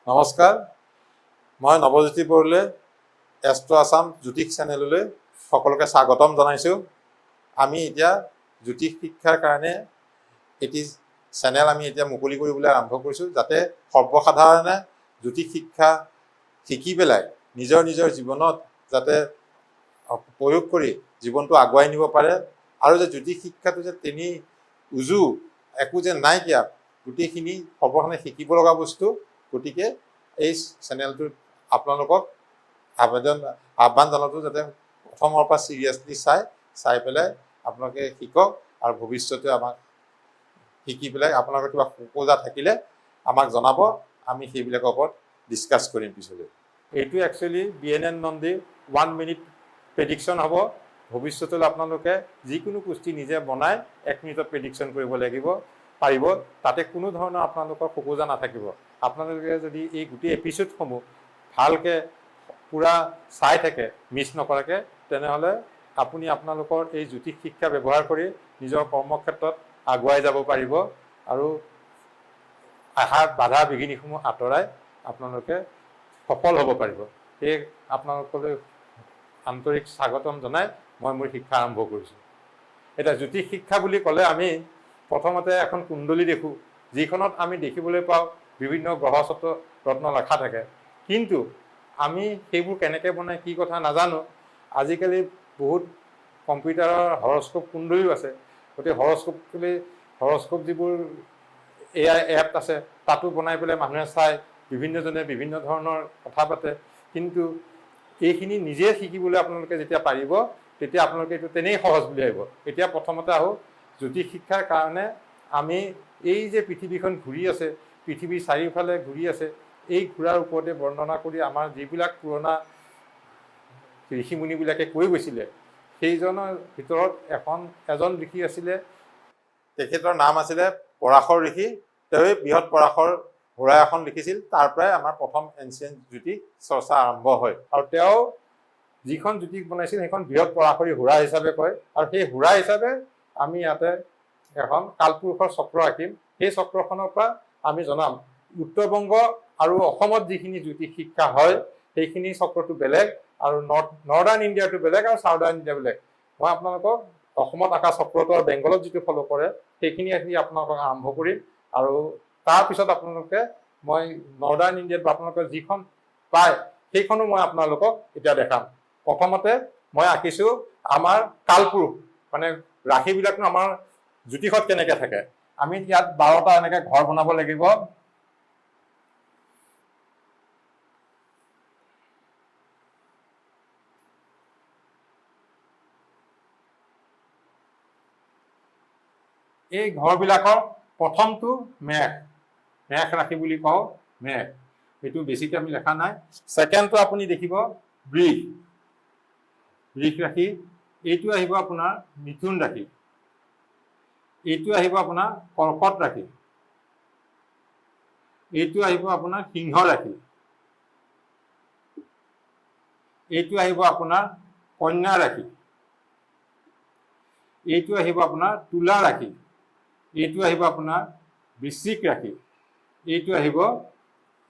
নমস্কাৰ, মই নৱজ্যোতি বৰদলৈ এষ্ট্ৰ আছাম জ্যোতিষ চেনেললৈ সকলোকে স্বাগতম জনাইছোঁ। আমি এতিয়া জ্যোতিষ শিক্ষাৰ কাৰণে এটি চেনেল আমি এতিয়া মুকলি কৰিবলৈ আৰম্ভ কৰিছোঁ, যাতে সৰ্বসাধাৰণে জ্যোতিষ শিক্ষা শিকি পেলাই নিজৰ নিজৰ জীৱনত যাতে প্ৰয়োগ কৰি জীৱনটো আগুৱাই নিব পাৰে, আৰু যে জ্যোতিষ শিক্ষাটো যে তিনি উজু একো যে নাইকিয়া, গোটেইখিনি সৰ্বসাধাৰণে শিকিব লগা বস্তু। গতিকে এই চেনেলটোত আপোনালোকক আহ্বান জনালোঁ যাতে প্ৰথমৰ পৰা চিৰিয়াছলি চাই পেলাই আপোনালোকে শিকক, আৰু ভৱিষ্যতে আমাক শিকি পেলাই আপোনালোকৰ কিবা খোকোজা থাকিলে আমাক জনাব, আমি সেইবিলাকৰ ওপৰত ডিছকাছ কৰিম পিছলৈ। এইটো একচুৱেলি BNN নন্দীৰ 1 মিনিট প্ৰেডিকশ্যন হ'ব। ভৱিষ্যতলৈ আপোনালোকে যিকোনো কুস্তি নিজে বনাই 1 মিনিটত প্ৰেডিকশ্যন কৰিব পাৰিব। তাতে কোনো ধৰণৰ আপোনালোকৰ খোকোজা নাথাকিব। আপোনালোকে যদি এই গোটেই এপিছ'ডসমূহ ভালকৈ পূৰা চাই থাকে মিছ নকৰাকৈ, তেনেহ'লে আপুনি আপোনালোকৰ এই জ্যোতিষ শিক্ষা ব্যৱহাৰ কৰি নিজৰ কৰ্মক্ষেত্ৰত আগুৱাই যাব পাৰিব, আৰু বাধা বিঘিনিসমূহ আঁতৰাই আপোনালোকে সফল হ'ব পাৰিব। সেয়ে আপোনালোকলৈ আন্তৰিক স্বাগতম জনাই মই মোৰ শিক্ষা আৰম্ভ কৰিছোঁ। এতিয়া জ্যোতিষ শিক্ষা বুলি ক'লে আমি প্ৰথমতে এখন কুণ্ডলী দেখোঁ, যিখনত আমি দেখিবলৈ পাওঁ বিভিন্ন গ্ৰহ ৰত্ন লেখা থাকে, কিন্তু আমি সেইবোৰ কেনেকৈ বনাই কি কথা নাজানো। আজিকালি বহুত কম্পিউটাৰৰ হৰস্কোপ কুণ্ডলীও আছে। গতিকে হৰস্কোপ যিবোৰ AI এপ আছে, তাতো বনাই পেলাই মানুহে চাই, বিভিন্নজনে বিভিন্ন ধৰণৰ কথা পাতে। কিন্তু এইখিনি নিজে শিকিবলৈ আপোনালোকে যেতিয়া পাৰিব, তেতিয়া আপোনালোকে এইটো তেনেই সহজ বুলি ভাবিব। এতিয়া প্ৰথমতে আহোঁ জ্যোতিষ শিক্ষাৰ কাৰণে আমি এই যে পৃথিৱীখন ঘূৰি আছে, পৃথিৱীৰ চাৰিওফালে ঘূৰি আছে, এই ঘূৰাৰ ওপৰতে বৰ্ণনা কৰি আমাৰ যিবিলাক পুৰণা ঋষিমুনিবিলাকে কৈ গৈছিলে, সেইজনৰ ভিতৰত এজন ঋষি আছিলে, তেখেতৰ নাম আছিলে পৰাশৰ ঋষি। তেওঁৱে বৃহৎ পৰাশৰ হোৰা এখন লিখিছিল। তাৰ পৰাই আমাৰ প্ৰথম এনচিয়েণ্ট জ্যোতিষ চৰ্চা আৰম্ভ হয়, আৰু তেওঁ যিখন জ্যোতিষ বনাইছিল সেইখন বৃহৎ পৰাশৰী হোৰা হিচাপে কয়। আৰু সেই হোৰা হিচাপে আমি ইয়াতে এখন কালপুৰুষৰ চক্ৰ আঁকিম। সেই চক্ৰখনৰ পৰা আমি জনাম উত্তৰ-বংগ আৰু অসমত যিখিনি জ্যোতিষ শিক্ষা হয় সেইখিনি চক্ৰটো বেলেগ, আৰু নৰ্দাৰ্ণ ইণ্ডিয়াটো বেলেগ, আৰু চাউদাৰ্ণ ইণ্ডিয়া বেলেগ। মই আপোনালোকক অসমত আঁকা চক্ৰটো আৰু বেংগলত যিটো ফ'ল' কৰে সেইখিনি আহি আপোনালোকক আৰম্ভ কৰিম, আৰু তাৰপিছত আপোনালোকে মই নৰ্দাৰ্ণ ইণ্ডিয়াত আপোনালোকে যিখন পায় সেইখনো মই আপোনালোকক এতিয়া দেখাম। প্ৰথমতে মই আঁকিছোঁ আমাৰ কালপুৰুষ, মানে ৰাশিবিলাকনো আমাৰ জ্যোতিষত কেনেকৈ থাকে। আমি ইয়াত 12টা এনেকৈ ঘৰ বনাব লাগিব। এই ঘৰবিলাকৰ প্ৰথমটো মেষ ৰাশি বুলি কওঁ, মেষ, সেইটো বেছিকৈ আমি লেখা নাই। ছেকেণ্ডটো আপুনি দেখিব বৃষ ৰাশি। এইটো আহিব আপোনাৰ মিথুন ৰাশি। এইটো আহিব আপোনাৰ কৰ্কট ৰাশি। এইটো আহিব আপোনাৰ সিংহ ৰাশি। এইটো আহিব আপোনাৰ কন্যা ৰাশি। এইটো আহিব আপোনাৰ তুলা ৰাশি। এইটো আহিব আপোনাৰ বৃশ্চিক ৰাশি। এইটো আহিব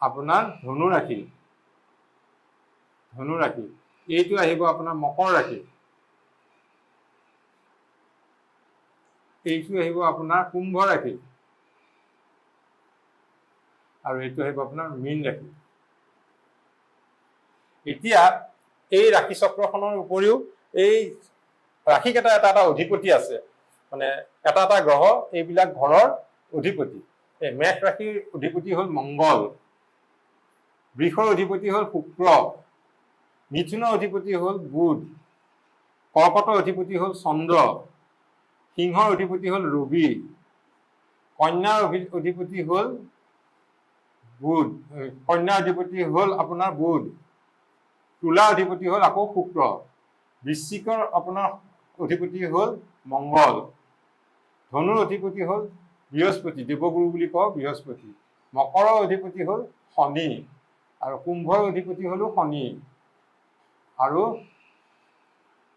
আপোনাৰ ধনু ৰাশি। এইটো আহিব আপোনাৰ মকৰ ৰাশি। এইটো আহিব আপোনাৰ কুম্ভ ৰাশি, আৰু এইটো আহিব আপোনাৰ মীন ৰাশি। এতিয়া এই ৰাশি চক্ৰখনৰ উপৰিও এই ৰাশিকেইটা এটা অধিপতি আছে, মানে এটা গ্ৰহ এইবিলাক ঘৰৰ অধিপতি। এই মেষ ৰাশিৰ অধিপতি হ'ল মংগল, বৃষৰ অধিপতি হ'ল শুক্ৰ, মিথুনৰ অধিপতি হ'ল বুধ, কৰ্কটৰ অধিপতি হ'ল চন্দ্ৰ, সিংহৰ অধিপতি হ'ল ৰবি, কন্যাৰ অধিপতি হ'ল আপোনাৰ বুধ, তুলাৰ অধিপতি হ'ল আকৌ শুক্ৰ, বৃশ্চিকৰ আপোনাৰ অধিপতি হ'ল মংগল, ধনুৰ অধিপতি হ'ল বৃহস্পতি, দেৱগুৰু বুলি কওঁ বৃহস্পতি, মকৰৰ অধিপতি হ'ল শনি, আৰু কুম্ভৰ অধিপতি হ'ল শনি, আৰু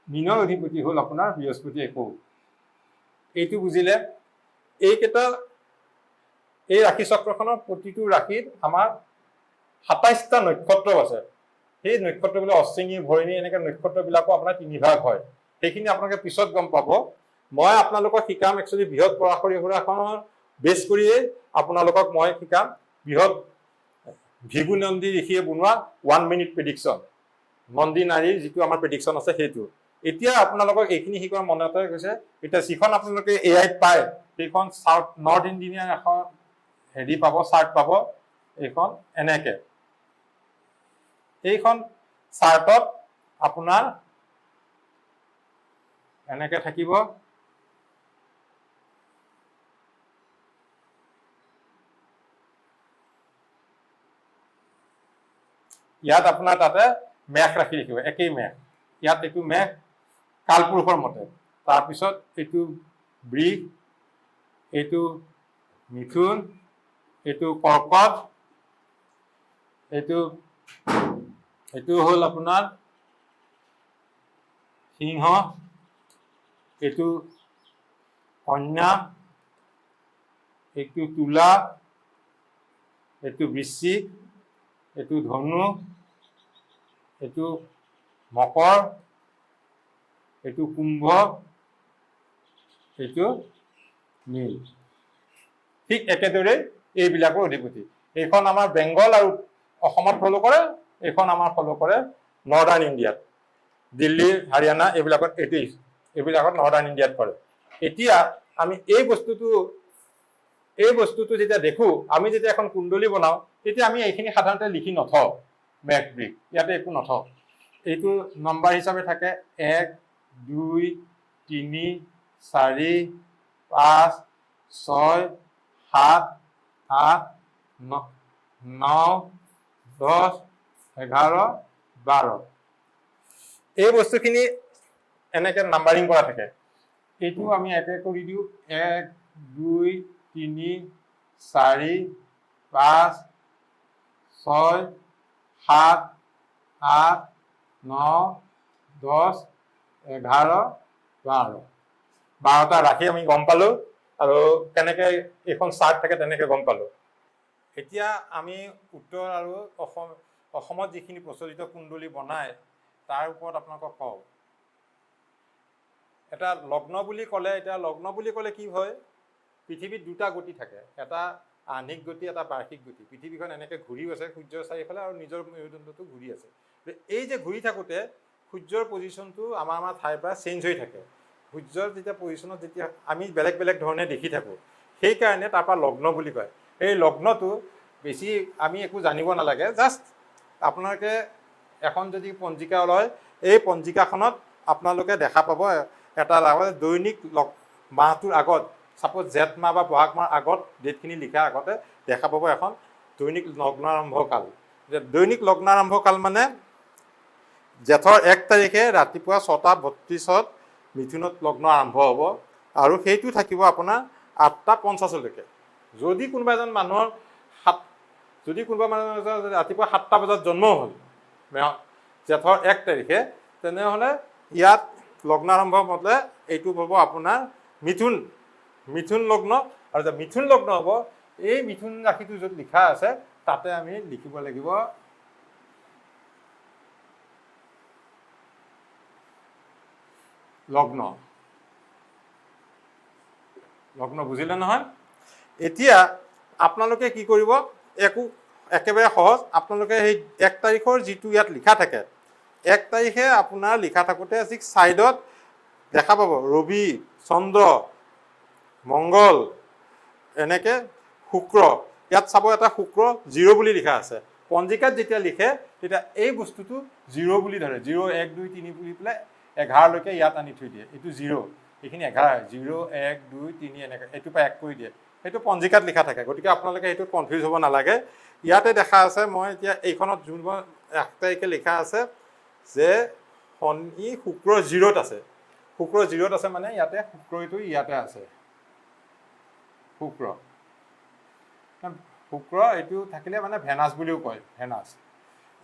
মীনৰ অধিপতি হ'ল আপোনাৰ বৃহস্পতি একৌ। এইটো বুজিলে? এই ৰাশি চক্ৰখনৰ প্ৰতিটো ৰাশিত আমাৰ 27টা নক্ষত্ৰ আছে। সেই নক্ষত্ৰবিলাক অশ্বিনী ভৰিণী এনেকৈ নক্ষত্ৰবিলাকো আপোনাৰ 3 ভাগ হয়। সেইখিনি আপোনালোকে পিছত গম পাব। মই আপোনালোকক শিকাম একচুৱেলি বৃহৎ পৰাশৰ সূৰাখনৰ বেছ কৰিয়ে আপোনালোকক মই শিকাম বৃহৎ ভিগু নন্দী ঋষিয়ে বনোৱা 1 মিনিট প্ৰেডিকশ্যন, নন্দী নাৰীৰ যিটো আমাৰ প্ৰেডিকশ্যন আছে সেইটো। এতিয়া আপোনালোকক এইখিনি শিকোৱাৰ মনতে গৈছে। এতিয়া যিখন আপোনালোকে এআইত পায় সেইখন চাউথ নৰ্থ ইণ্ডিয়ান এখন হেৰি পাব, চাৰ্ট পাব। এইখন এনেকে, এইখন চাৰ্টত আপোনাৰ এনেকে থাকিব। ইয়াত আপোনাৰ তাতে মেঘ ৰাখি দেখিব, একেই মেঘ। ইয়াত এইটো মেঘ কালপুৰুষৰ মতে, তাৰপিছত এইটো বৃষ, এইটো মিথুন, এইটো কৰ্কট, এইটো হ'ল আপোনাৰ সিংহ, এইটো কন্যা, এইটো তুলা, এইটো বৃশ্চিক, এইটো ধনু, এইটো মকৰ, এইটো কুম্ভ, এইটো নীল। ঠিক একেদৰে এইবিলাকৰ অধিপতি। এইখন আমাৰ বেংগল আৰু অসমত ফ'ল' কৰে, এইখন আমাৰ ফ'ল' কৰে নৰ্দাৰ্ণ ইণ্ডিয়াত, দিল্লী, হাৰিয়ানা এইবিলাকত নৰ্দাৰ্ণ ইণ্ডিয়াত কৰে। এতিয়া আমি এই বস্তুটো যেতিয়া দেখো, আমি যেতিয়া এখন কুণ্ডলী বনাওঁ তেতিয়া আমি এইখিনি সাধাৰণতে লিখি নথওঁ। মেঘ বৃষ ইয়াতে একো নথওঁ। এইটো নম্বৰ হিচাপে থাকে 1, 2, 3, 4, 5, 6, 7, 8, 9, 10, 11, 12। এই বস্তুখিনি এনেকে নাম্বাৰিং কৰা থাকে। এইটো আমি একে কৰি দিওঁ 1, 2, 3, 4, 5, 6, 7, 8, 9, 10, 11, 12। 12টা ৰাখি আমি গম পালো আৰু কেনেকে এইখন চাৰ্ট থাকে তেনেকে গম পালো। এতিয়া আমি উত্তৰ আৰু অসমত যিখিনি প্ৰচলিত কুণ্ডলী বনায় তাৰ ওপৰত আপোনালোকক কওঁ। এটা লগ্ন বুলি ক'লে, এতিয়া লগ্ন বুলি ক'লে কি হয়, পৃথিৱীত 2টা গতি থাকে, এটা আহ্নিক গতি, এটা বাৰ্ষিক গতি। পৃথিৱীখন এনেকে ঘূৰি আছে সূৰ্যৰ চাৰিওফালে আৰু নিজৰ মেৰুদণ্ডটো ঘূৰি আছে। এই যে ঘূৰি থাকোঁতে সূৰ্যৰ পজিশ্যনটো আমাৰ ঠাইৰ পৰা চেঞ্জ হৈ থাকে। সূৰ্যৰ যেতিয়া পজিশ্যনত যেতিয়া আমি বেলেগ বেলেগ ধৰণে দেখি থাকোঁ, সেইকাৰণে তাৰপৰা লগ্ন বুলি কয়। এই লগ্নটো বেছি আমি একো জানিব নালাগে, জাষ্ট আপোনালোকে এখন যদি পঞ্জিকা লয়, এই পঞ্জিকাখনত আপোনালোকে দেখা পাব এটা দৈনিক মাহটোৰ আগত, ছাপ'জ জেঠ মাহ বা বহাগ মাহৰ আগত ডেটখিনি লিখাৰ আগতে দেখা পাব এখন দৈনিক লগ্নাৰম্ভ কাল। দৈনিক লগ্নাৰম্ভ কাল মানে জেঠৰ 1 তাৰিখে ৰাতিপুৱা 6:32 মিথুনত লগ্ন আৰম্ভ হ'ব আৰু সেইটো থাকিব আপোনাৰ 8:50লৈকে। যদি কোনোবা এজন মানুহৰ ৰাতিপুৱা 7টা বজাত জন্ম হ'ল জেঠৰ 1 তাৰিখে, তেনেহ'লে ইয়াত লগ্নাৰম্ভ মতে এইটো হ'ব আপোনাৰ মিথুন লগ্ন। আৰু যে মিথুন লগ্ন হ'ব, এই মিথুন ৰাশিটো য'ত লিখা আছে তাতে আমি লিখিব লাগিব লগ্ন। বুজিলে নহয়? এতিয়া আপোনালোকে কি কৰিব, একেবাৰে সহজ। আপোনালোকে সেই 1 তাৰিখৰ যিটো ইয়াত লিখা থাকে, 1 তাৰিখে আপোনাৰ লিখা থাকোঁতে যি ছাইডত দেখা পাব ৰবি, চন্দ্ৰ, মংগল, এনেকে শুক্ৰ, ইয়াত চাব এটা শুক্ৰ 0 বুলি লিখা আছে। পঞ্জিকাত যেতিয়া লিখে তেতিয়া এই বস্তুটো 0 বুলি ধৰে। 0, 1, 2, 3 বুলি পেলাই 11লৈকে ইয়াত আনি থৈ দিয়ে। এইটো 0, এইখিনি 11, 0, 1, 2, 3 এনেকৈ এইটোৰ পৰা 1 কৰি দিয়ে। সেইটো পঞ্জিকাত লিখা থাকে, গতিকে আপোনালোকে সেইটো কনফিউজ হ'ব নালাগে। ইয়াতে দেখা আছে, মই এতিয়া এইখনত যোনখন 1 তাৰিখে লিখা আছে যে শনি শুক্ৰ 0ত আছে। শুক্ৰ 0ত আছে মানে ইয়াতে শুক্ৰটো ইয়াতে আছে। শুক্ৰ এইটো থাকিলে মানে ভেনাছ বুলিও কয়, ভেনাছ।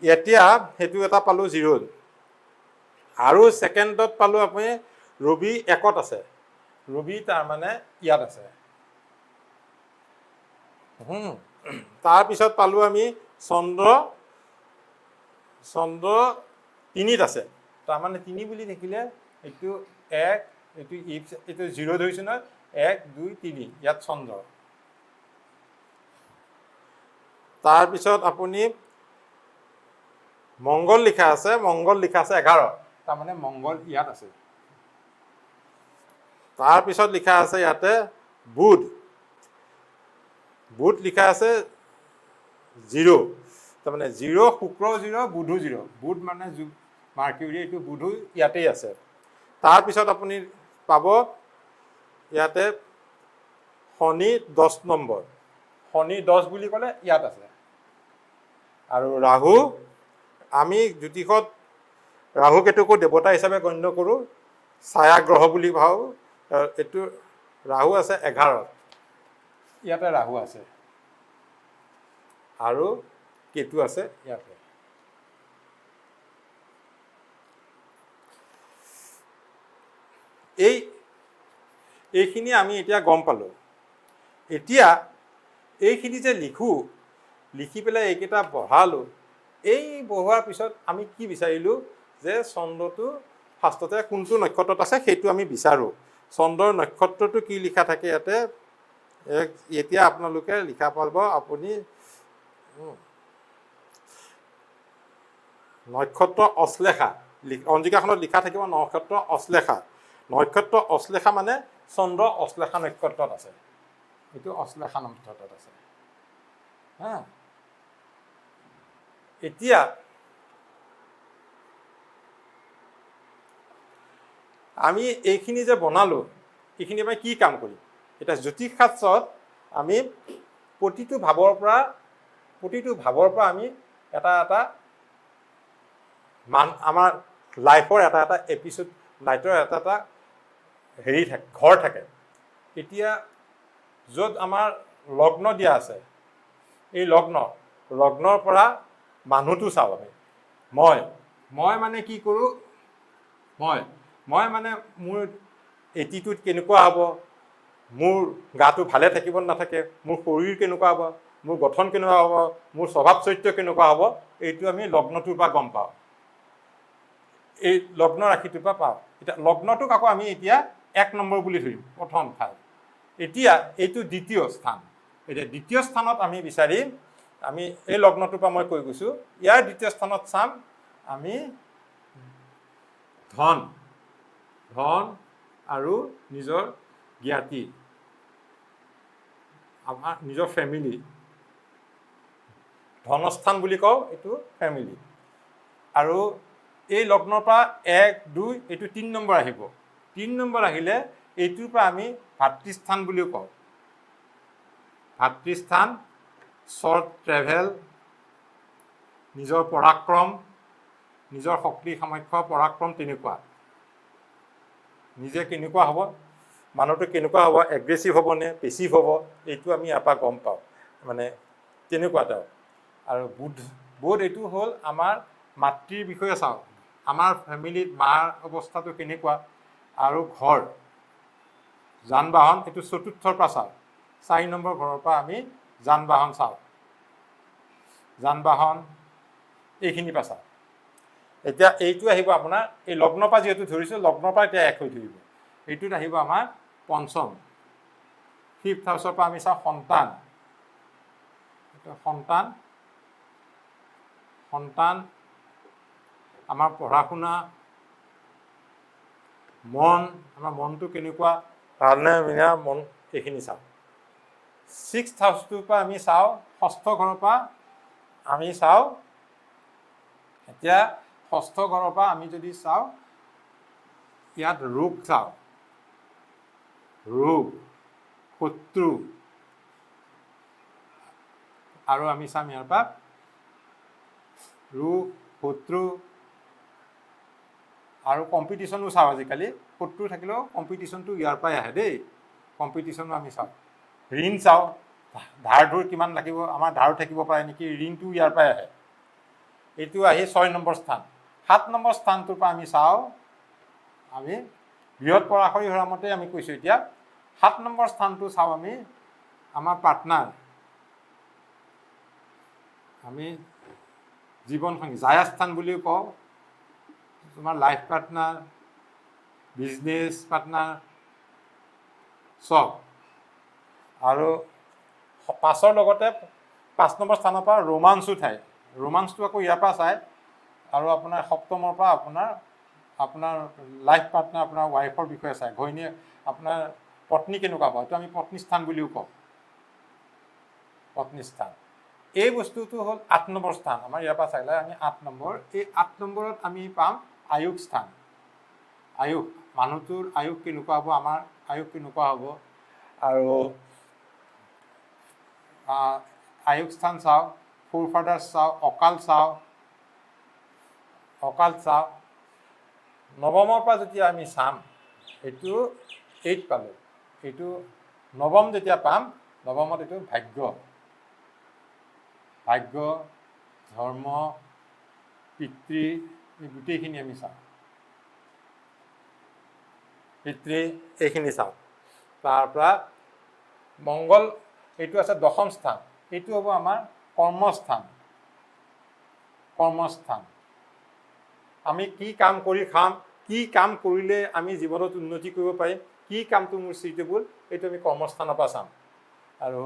এতিয়া সেইটো এটা পালোঁ 0। আৰু ছেকেণ্ডত পালোঁ আপুনি ৰবি 1ত আছে। ৰবি তাৰমানে ইয়াত আছে। তাৰপিছত পালোঁ আমি চন্দ্ৰ 3ত আছে তাৰমানে 3 বুলি থাকিলে এইটো 1 এইটো 0 ধৰিছো নহয় 1 2 3 ইয়াত চন্দ্ৰ তাৰপিছত আপুনি মংগল লিখা আছে 11 তাৰমানে মংগল ইয়াত আছে তাৰপিছত লিখা আছে ইয়াতে বুধ লিখা আছে 0 তাৰমানে 0 শুক্ৰ 0 বুধো 0 বুধ মানে মাৰ্কিউৰি এইটো বুধো ইয়াতেই আছে তাৰপিছত আপুনি পাব ইয়াতে শনি 10 নম্বৰ শনি 10 বুলি ক'লে ইয়াত আছে আৰু ৰাহু আমি জ্যোতিষত ৰাহু কেতুকো দেৱতা হিচাপে গণ্য কৰোঁ ছায়া গ্ৰহ বুলি ভাবোঁ এইটো ৰাহু আছে 11 ইয়াতে ৰাহু আছে আৰু কেতু আছে ইয়াতে এইখিনি আমি এতিয়া গম পালোঁ এতিয়া এইখিনি যে লিখি পেলাই এইকেইটা বঢ়ালোঁ এই বঢ়োৱাৰ পিছত আমি কি বিচাৰিলোঁ যে চন্দ্ৰটো ফাৰ্ষ্টতে কোনটো নক্ষত্ৰত আছে সেইটো আমি বিচাৰোঁ চন্দ্ৰৰ নক্ষত্ৰটো কি লিখা থাকে ইয়াতে এতিয়া আপোনালোকে লিখা পাব আপুনি নক্ষত্ৰ অশ্লেষা অঞ্জিকাখনত লিখা থাকিব নক্ষত্ৰ অশ্লেষা মানে চন্দ্ৰ অশ্লেষা নক্ষত্ৰত আছে এইটো অশ্লেষা নক্ষত্ৰত আছে হা এতিয়া আমি এইখিনি যে বনালোঁ এইখিনি আমি কি কাম কৰিম এতিয়া জ্যোতিষ শাস্ত্ৰত আমি প্ৰতিটো ভাৱৰ পৰা আমি এটা আমাৰ লাইফৰ এটা এপিছড লাইফৰ এটা হেৰি থাকে ঘৰ থাকে এতিয়া য'ত আমাৰ লগ্ন দিয়া আছে এই লগ্নৰ পৰা মানুহটো চাওঁ আমি মই মানে কি কৰোঁ মই মানে মোৰ এটিটিউড কেনেকুৱা হ'ব মোৰ গাটো ভালে থাকিব নাথাকে মোৰ শৰীৰ কেনেকুৱা হ'ব মোৰ গঠন কেনেকুৱা হ'ব মোৰ স্বভাৱ চৰিত্ৰ কেনেকুৱা হ'ব এইটো আমি লগ্নটোৰ পৰা গম পাওঁ এই লগ্ন ৰাশিটোৰ পৰা পাওঁ এতিয়া লগ্নটোক আকৌ আমি এতিয়া 1 নম্বৰ বুলি ধৰিম প্ৰথম ঠাই এতিয়া এইটো দ্বিতীয় স্থান এতিয়া দ্বিতীয় স্থানত আমি বিচাৰিম আমি এই লগ্নটোৰ পৰা মই কৈ গৈছোঁ ইয়াৰ দ্বিতীয় স্থানত চাম আমি ধন আৰু নিজৰ জ্ঞাতি আমাৰ নিজৰ ফেমিলি ধনস্থান বুলি কওঁ এইটো ফেমিলি আৰু এই লগ্নৰ পৰা 1 2 এইটো 3 নম্বৰ আহিব 3 নম্বৰ আহিলে এইটোৰ পৰা আমি ভাতৃস্থান বুলিও কওঁ ভাতৃস্থান শ্বৰ্ট ট্ৰেভেল নিজৰ পৰাক্ৰম নিজৰ শক্তি সামৰ্থ্য পৰাক্ৰম তেনেকুৱা নিজে কেনেকুৱা হ'ব মানুহটো কেনেকুৱা হ'ব এগ্ৰেছিভ হ'বনে পেছিভ হ'ব এইটো আমি ইয়াৰ পৰা গম পাওঁ মানে তেনেকুৱা এটা আৰু বুধ এইটো হ'ল আমাৰ মাতৃৰ বিষয়ে চাওঁ আমাৰ ফেমিলিত মাৰ অৱস্থাটো কেনেকুৱা আৰু ঘৰ যান বাহন এইটো চতুৰ্থৰ পৰা চাওঁ 4 নম্বৰ ঘৰৰ পৰা আমি যান বাহন চাওঁ যান বাহন এইখিনি পৰা চাওঁ এতিয়া এইটো আহিব আপোনাৰ এই লগ্নৰ পৰা যিহেতু ধৰিছোঁ লগ্নৰ পৰা এতিয়া 1 হৈ ধৰিব এইটোত আহিব আমাৰ পঞ্চম 5th হাউচৰ পৰা আমি চাওঁ সন্তান আমাৰ পঢ়া শুনা আমাৰ মনটো কেনেকুৱা ভালনে বেয়া মন এইখিনি চাওঁ 6th হাউচটোৰ পৰা আমি চাওঁ 6ষ্ঠ ঘৰৰ পৰা আমি চাওঁ এতিয়া 6ষ্ঠ ঘৰৰ পৰা আমি যদি চাওঁ ইয়াত ৰোগ চাওঁ শত্ৰু আৰু আমি চাম ইয়াৰ পৰা ৰোগ শত্ৰু আৰু কম্পিটিশ্যনো চাওঁ আজিকালি শত্ৰু থাকিলেও কম্পিটিশ্যনটো ইয়াৰ পৰাই আহে দেই কম্পিটিশ্যনো আমি চাওঁ ঋণ চাওঁ ধাৰ ধুৰ কিমান লাগিব আমাৰ ধাৰো থাকিব পাৰে নেকি ঋণটো ইয়াৰ পৰাই আহে এইটো আহি 6 নম্বৰ স্থান 7 নম্বৰ স্থানটোৰ পৰা আমি চাওঁ আমি বৃহৎ পৰাশৰী হোৱাৰ মতে আমি কৈছোঁ এতিয়া 7 নম্বৰ স্থানটো চাওঁ আমি আমাৰ পাৰ্টনাৰ আমি জীৱনসংগী জায়াস্থান বুলিও কওঁ, তোমাৰ লাইফ পাৰ্টনাৰ, বিজনেছ পাৰ্টনাৰ চব। আৰু 5ৰ লগতে 5 নম্বৰ স্থানৰ পৰা ৰোমাঞ্চো ঠাই, ৰোমাঞ্চটো আকৌ ইয়াৰ পৰা চায়। আৰু আপোনাৰ 7মৰ পৰা আপোনাৰ লাইফ পাৰ্টনাৰ, আপোনাৰ ৱাইফৰ বিষয়ে চায়, ঘৈণীয়েক, আপোনাৰ পত্নী কেনেকুৱা পায়, এইটো আমি পত্নী স্থান বুলিও কওঁ, পত্নী স্থান। এই বস্তুটো হ'ল 8 নম্বৰ স্থান, আমাৰ ইয়াৰ পৰা চাইলে আমি 8 নম্বৰ। এই 8 নম্বৰত আমি পাম আয়ুস স্থান। আয়ুস, মানুহটোৰ আয়ুস কেনেকুৱা হ'ব, আমাৰ আয়ুস কেনেকুৱা হ'ব। আৰু আয়ুস স্থান চাওঁ, ফ'ৰ ফাদাৰ্ছ চাওঁ, অকাল চাওঁ, নৱমৰ পৰা যেতিয়া আমি চাম, এইটো 8 পালোঁ, এইটো নৱম যেতিয়া পাম, নৱমত এইটো ভাগ্য, ধৰ্ম, পিতৃ, এই গোটেইখিনি আমি চাওঁ, এইখিনি চাওঁ। তাৰপৰা মংগল, এইটো আছে 10ম স্থান, এইটো হ'ব আমাৰ কৰ্মস্থান। আমি কি কাম কৰি খাম, কি কাম কৰিলে আমি জীৱনত উন্নতি কৰিব পাৰিম, কি কামটো মোৰ চুইটেবল, এইটো আমি কৰ্মস্থানৰ পৰা চাম। আৰু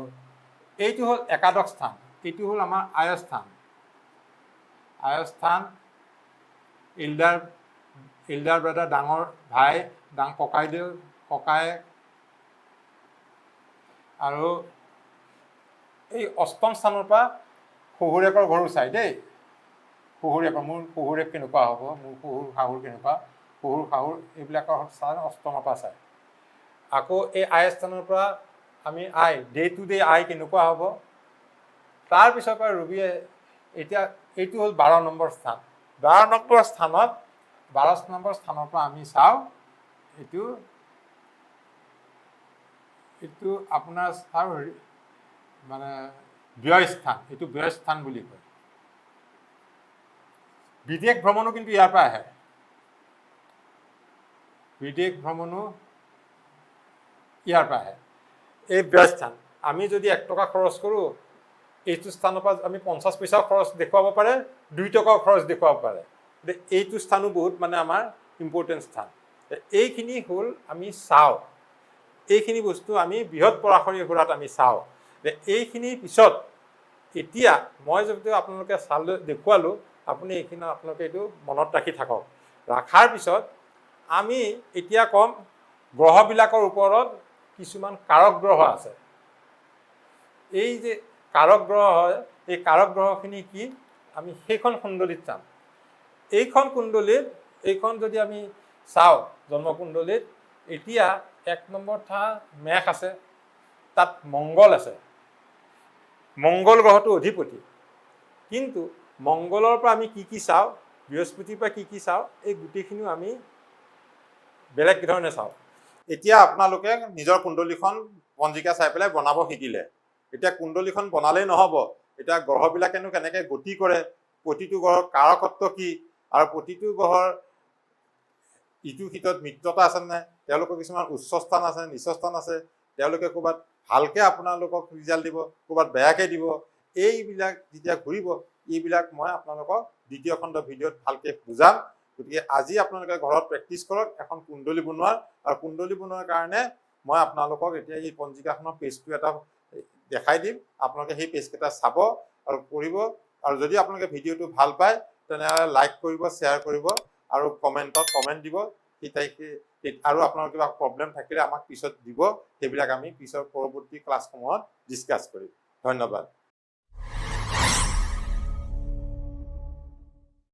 এইটো হ'ল একাদশ স্থান, এইটো হ'ল আমাৰ আয়স্থান। ইল্ডাৰ ব্ৰাদাৰ, ডাঙৰ ভাই, ককায়েক। আৰু এই 8ম স্থানৰ পৰা শহুৰেকৰ ঘৰো চাই দেই, মোৰ শহুৰেক কেনেকুৱা হ'ব, মোৰ শাহুৰ কেনেকুৱা, শাহুৰ এইবিলাকৰ চাই 8মৰ পৰা চায়। আকৌ এই আই স্থানৰ পৰা আমি ডে টু ডে আই কেনেকুৱা হ'ব। তাৰপিছৰ পৰা ৰবিয়ে, এতিয়া এইটো হ'ল 12 নম্বৰ স্থান। 12 নম্বৰ স্থানৰ পৰা আমি চাওঁ, এইটো আপোনাৰ চাওঁ মানে ব্যয় স্থান, এইটো ব্যয় স্থান বুলি কয়। বিদেশ ভ্ৰমণো কিন্তু ইয়াৰ পৰা আহে, এই ব্যয় স্থান। আমি যদি 1 টকা খৰচ কৰোঁ, এইটো স্থানৰ পৰা আমি 50 পইচাও খৰচ দেখুৱাব পাৰে, 2 টকাও খৰচ দেখুৱাব পাৰে। এইটো স্থানো বহুত মানে আমাৰ ইম্পৰ্টেণ্ট স্থান। এইখিনি হ'ল আমি চাওঁ, এইখিনি বস্তু আমি বৃহৎ পৰাশৰী ঘোৰাত আমি চাওঁ। এইখিনিৰ পিছত এতিয়া মই যদি আপোনালোকে দেখুৱালোঁ, আপুনি আপোনালোকে এইটো মনত ৰাখি থাকক। ৰখাৰ পিছত আমি এতিয়া ক'ম গ্ৰহবিলাকৰ ওপৰত কিছুমান কাৰক গ্ৰহ আছে। এই যে কাৰক গ্ৰহ হয়, এই কাৰক গ্ৰহখিনি কি, আমি সেইখন কুণ্ডলীত চাম। এইখন যদি আমি চাওঁ জন্মকুণ্ডলীত, এতিয়া 1 নম্বৰ মেষ আছে, তাত মংগল আছে, মংগল গ্ৰহটো অধিপতি। কিন্তু মংগলৰ পৰা আমি কি চাওঁ, বৃহস্পতিৰ পৰা কি চাওঁ, এই গোটেইখিনিও আমি বেলেগ ধৰণে চাওঁ। এতিয়া আপোনালোকে নিজৰ কুণ্ডলীখন পঞ্জিকা চাই পেলাই বনাব শিকিলে। এতিয়া কুণ্ডলীখন বনালেই নহ'ব, এতিয়া গ্ৰহবিলাকেনো কেনেকৈ গতি কৰে, প্ৰতিটো গ্ৰহৰ কাৰকত্ব কি, আৰু প্ৰতিটো গ্ৰহৰ ইটো সিটোত মিত্ৰতা আছে নাই, তেওঁলোকৰ কিছুমান উচ্চ স্থান আছে, নিচ স্থান আছে, তেওঁলোকে ক'ৰবাত ভালকৈ আপোনালোকক ৰিজাল্ট দিব, ক'ৰবাত বেয়াকৈ দিব। এইবিলাক যেতিয়া ঘূৰিব, এইবিলাক মই আপোনালোকক 2য় খণ্ড ভিডিঅ'ত ভালকৈ বুজাম। গতিকে আজি আপোনালোকে ঘৰত প্ৰেক্টিছ কৰক এখন কুণ্ডলী বনোৱাৰ। আৰু কুণ্ডলী বনোৱাৰ কাৰণে মই আপোনালোকক এতিয়া এই পঞ্জিকাখনৰ পেজটো এটা দেখাই দিম, আপোনালোকে সেই পেজকেইটা চাব আৰু কৰিব। আৰু যদি আপোনালোকে ভিডিঅ'টো ভাল পায়, তেনেহ'লে লাইক কৰিব, শ্বেয়াৰ কৰিব আৰু কমেণ্টত কমেণ্ট দিব। আৰু আপোনালোকৰ কিবা প্ৰব্লেম থাকিলে আমাক পিছত দিব, সেইবিলাক আমি পিছৰ পৰৱৰ্তী ক্লাছসমূহত ডিছকাছ কৰিম। ধন্যবাদ।